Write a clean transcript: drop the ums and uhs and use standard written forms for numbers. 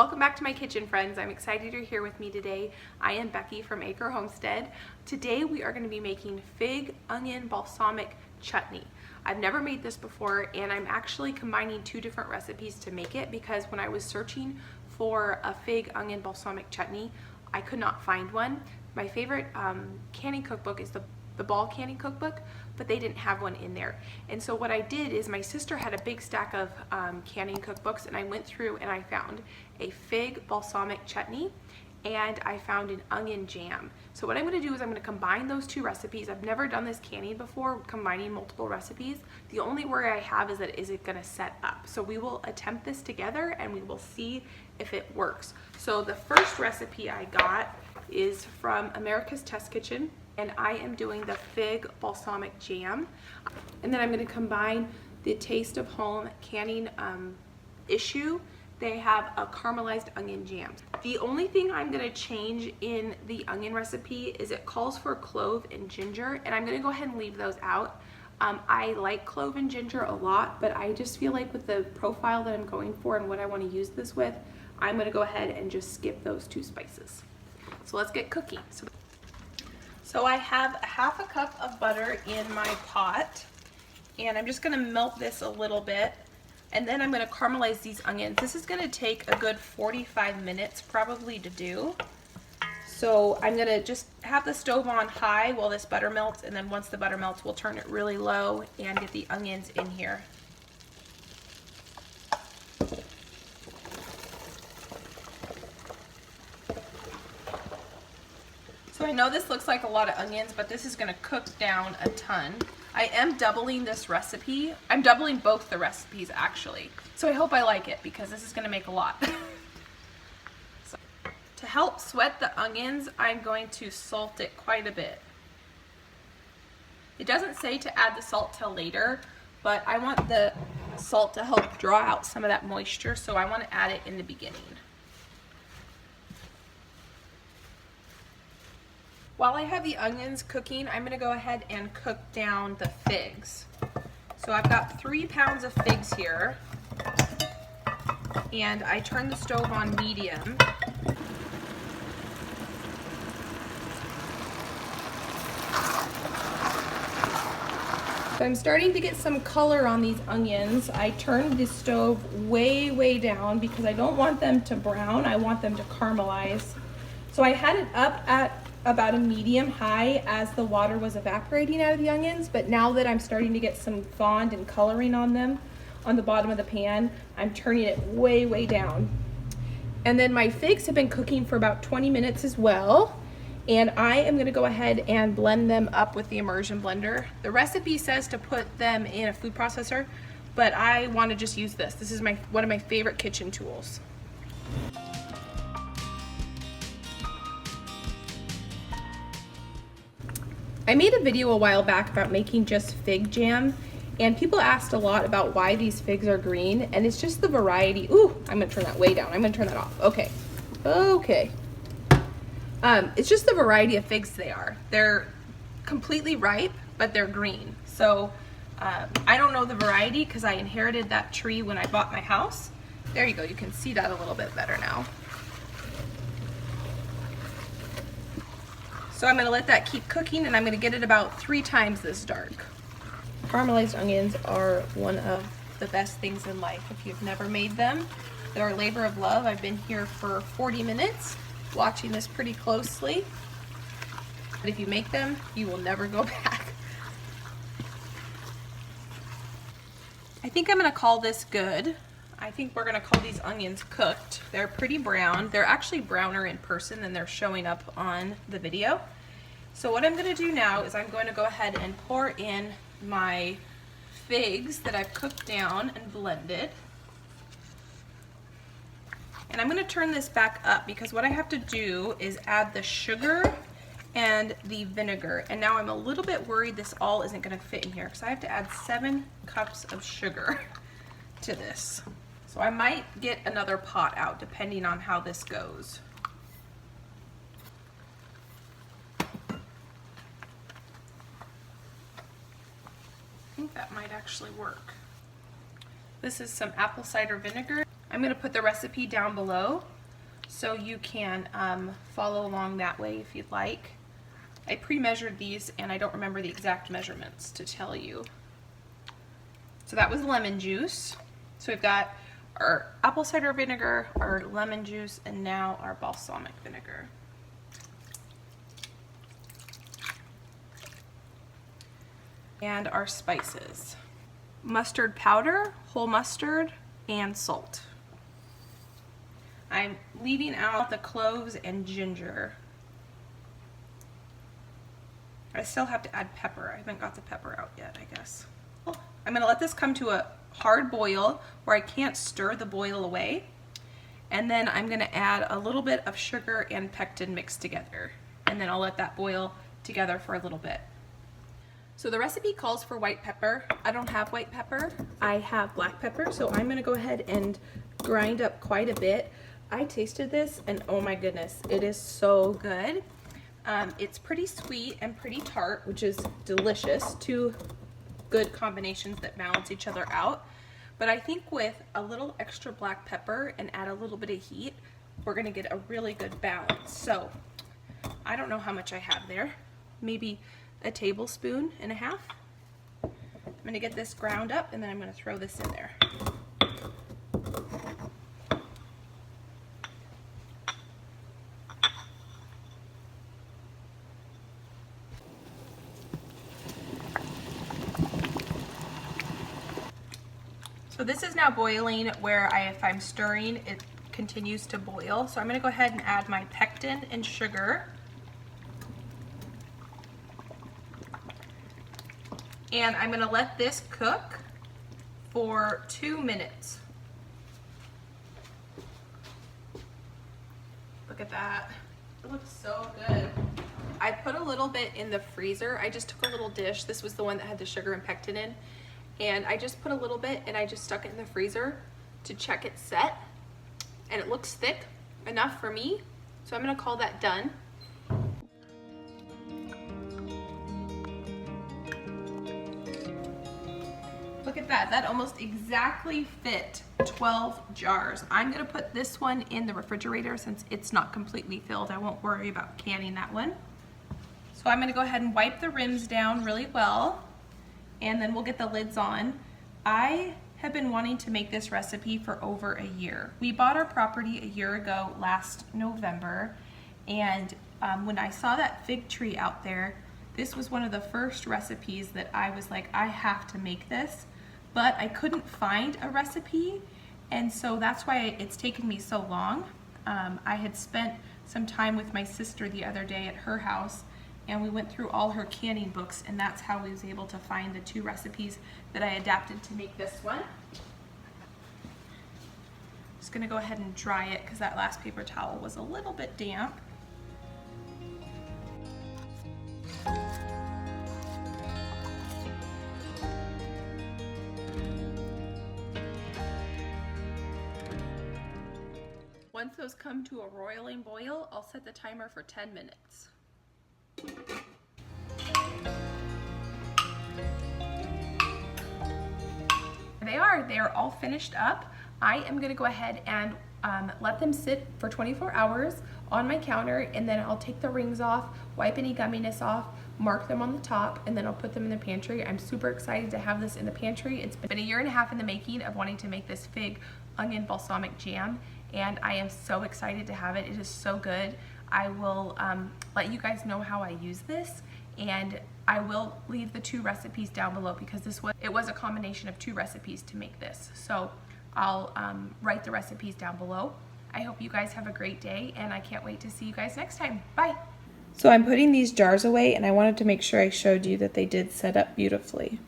Welcome back to my kitchen, friends. I'm excited you're here with me today. I am Becky from Acre Homestead. Today we are going to be making fig onion balsamic chutney. I've never made this before, and I'm actually combining two different recipes to make it because when I was searching for a fig onion balsamic chutney, I could not find one. My favorite canning cookbook is the Ball Canning Cookbook, but they didn't have one in there. And so what I did is my sister had a big stack of canning cookbooks, and I went through and I found a fig balsamic chutney and I found an onion jam. So what I'm going to do is I'm going to combine those two recipes. I've never done this canning before, combining multiple recipes. The only worry I have is that is it going to set up. So we will attempt this together and we will see if it works. So the first recipe I got is from America's Test Kitchen, and I am doing the fig balsamic jam. And then I'm going to combine the Taste of Home canning issue. They have a caramelized onion jam. The only thing I'm going to change in the onion recipe is it calls for clove and ginger, and I'm going to go ahead and leave those out. I like clove and ginger a lot, but I just feel like with the profile that I'm going for and what I want to use this with, I'm going to go ahead and just skip those two spices. So let's get cooking. So I have a half a cup of butter in my pot, and I'm just going to melt this a little bit, and then I'm going to caramelize these onions. This is going to take a good 45 minutes probably to do. So I'm going to just have the stove on high while this butter melts, and then once the butter melts, we'll turn it really low and get the onions in here. So I know this looks like a lot of onions, but this is going to cook down a ton. I am doubling this recipe. I'm doubling both the recipes actually. So I hope I like it because this is going to make a lot. So, to help sweat the onions, I'm going to salt it quite a bit. It doesn't say to add the salt till later, but I want the salt to help draw out some of that moisture, so I want to add it in the beginning. While I have the onions cooking, I'm going to go ahead and cook down the figs. So I've got 3 pounds of figs here, and I turned the stove on medium. So I'm starting to get some color on these onions. I turned the stove way down because I don't want them to brown. I want them to caramelize. So I had it up at about a medium high as the water was evaporating out of the onions, but now that I'm starting to get some fond and coloring on them on the bottom of the pan, I'm turning it way down. And then my figs have been cooking for about 20 minutes as well, and I am going to go ahead and blend them up with the immersion blender. The recipe says to put them in a food processor, but I want to just use this. This is one of my favorite kitchen tools. I made a video a while back about making just fig jam, and people asked a lot about why these figs are green, and it's just the variety. Ooh, I'm gonna turn that way down. I'm gonna turn that off. Okay. It's just the variety of figs they are. They're completely ripe, but they're green. So I don't know the variety because I inherited that tree when I bought my house. There you go. You can see that a little bit better now. So I'm going to let that keep cooking, and I'm going to get it about 3 times this dark. Caramelized onions are one of the best things in life. If you've never made them, they're a labor of love. I've been here for 40 minutes watching this pretty closely. But if you make them, you will never go back. I think I'm going to call this good. I think we're going to call these onions cooked. They're pretty brown. They're actually browner in person than they're showing up on the video. So what I'm going to do now is I'm going to go ahead and pour in my figs that I've cooked down and blended. And I'm going to turn this back up because what I have to do is add the sugar and the vinegar. And now I'm a little bit worried this all isn't going to fit in here because I have to add 7 cups of sugar to this. So I might get another pot out depending on how this goes. I think that might actually work. This is some apple cider vinegar. I'm going to put the recipe down below so you can follow along that way if you'd like. I pre-measured these and I don't remember the exact measurements to tell you. So that was lemon juice. So we've got our apple cider vinegar, our lemon juice, and now our balsamic vinegar. And our spices. Mustard powder, whole mustard, and salt. I'm leaving out the cloves and ginger. I still have to add pepper. I haven't got the pepper out yet, I guess. I'm going to let this come to a hard boil where I can't stir the boil away. And then I'm going to add a little bit of sugar and pectin mixed together. And then I'll let that boil together for a little bit. So the recipe calls for white pepper. I don't have white pepper. I have black pepper, so I'm going to go ahead and grind up quite a bit. I tasted this and oh my goodness, it is so good. It's pretty sweet and pretty tart, which is delicious. Two good combinations that balance each other out. But I think with a little extra black pepper and add a little bit of heat, we're gonna get a really good balance. So I don't know how much I have there. Maybe a tablespoon and a half. I'm gonna get this ground up and then I'm gonna throw this in there. So this is now boiling where if I'm stirring, it continues to boil. So I'm going to go ahead and add my pectin and sugar. And I'm going to let this cook for 2 minutes. Look at that. It looks so good. I put a little bit in the freezer. I just took a little dish. This was the one that had the sugar and pectin in. And I just put a little bit and I just stuck it in the freezer to check it set. And it looks thick enough for me. So I'm gonna call that done. Look at that, that almost exactly fit 12 jars. I'm gonna put this one in the refrigerator since it's not completely filled. I won't worry about canning that one. So I'm gonna go ahead and wipe the rims down really well. And then we'll get the lids on. I have been wanting to make this recipe for over a year. We bought our property a year ago last November, and when I saw that fig tree out there, this was one of the first recipes that I was like, I have to make this, but I couldn't find a recipe, and so that's why it's taken me so long. I had spent some time with my sister the other day at her house, and we went through all her canning books, and that's how we was able to find the 2 recipes that I adapted to make this one. Just gonna go ahead and dry it because that last paper towel was a little bit damp. Once those come to a roiling boil, I'll set the timer for 10 minutes. They are all finished up. I am going to go ahead and let them sit for 24 hours on my counter, and then I'll take the rings off, wipe any gumminess off, mark them on the top, and then I'll put them in the pantry. I'm super excited to have this in the pantry. It's been a year and a half in the making of wanting to make this fig onion balsamic jam, and I am so excited to have it. It is so good. I will let you guys know how I use this, and I will leave the 2 recipes down below because it was a combination of 2 recipes to make this. So I'll write the recipes down below. I hope you guys have a great day, and I can't wait to see you guys next time. Bye. So I'm putting these jars away, and I wanted to make sure I showed you that they did set up beautifully.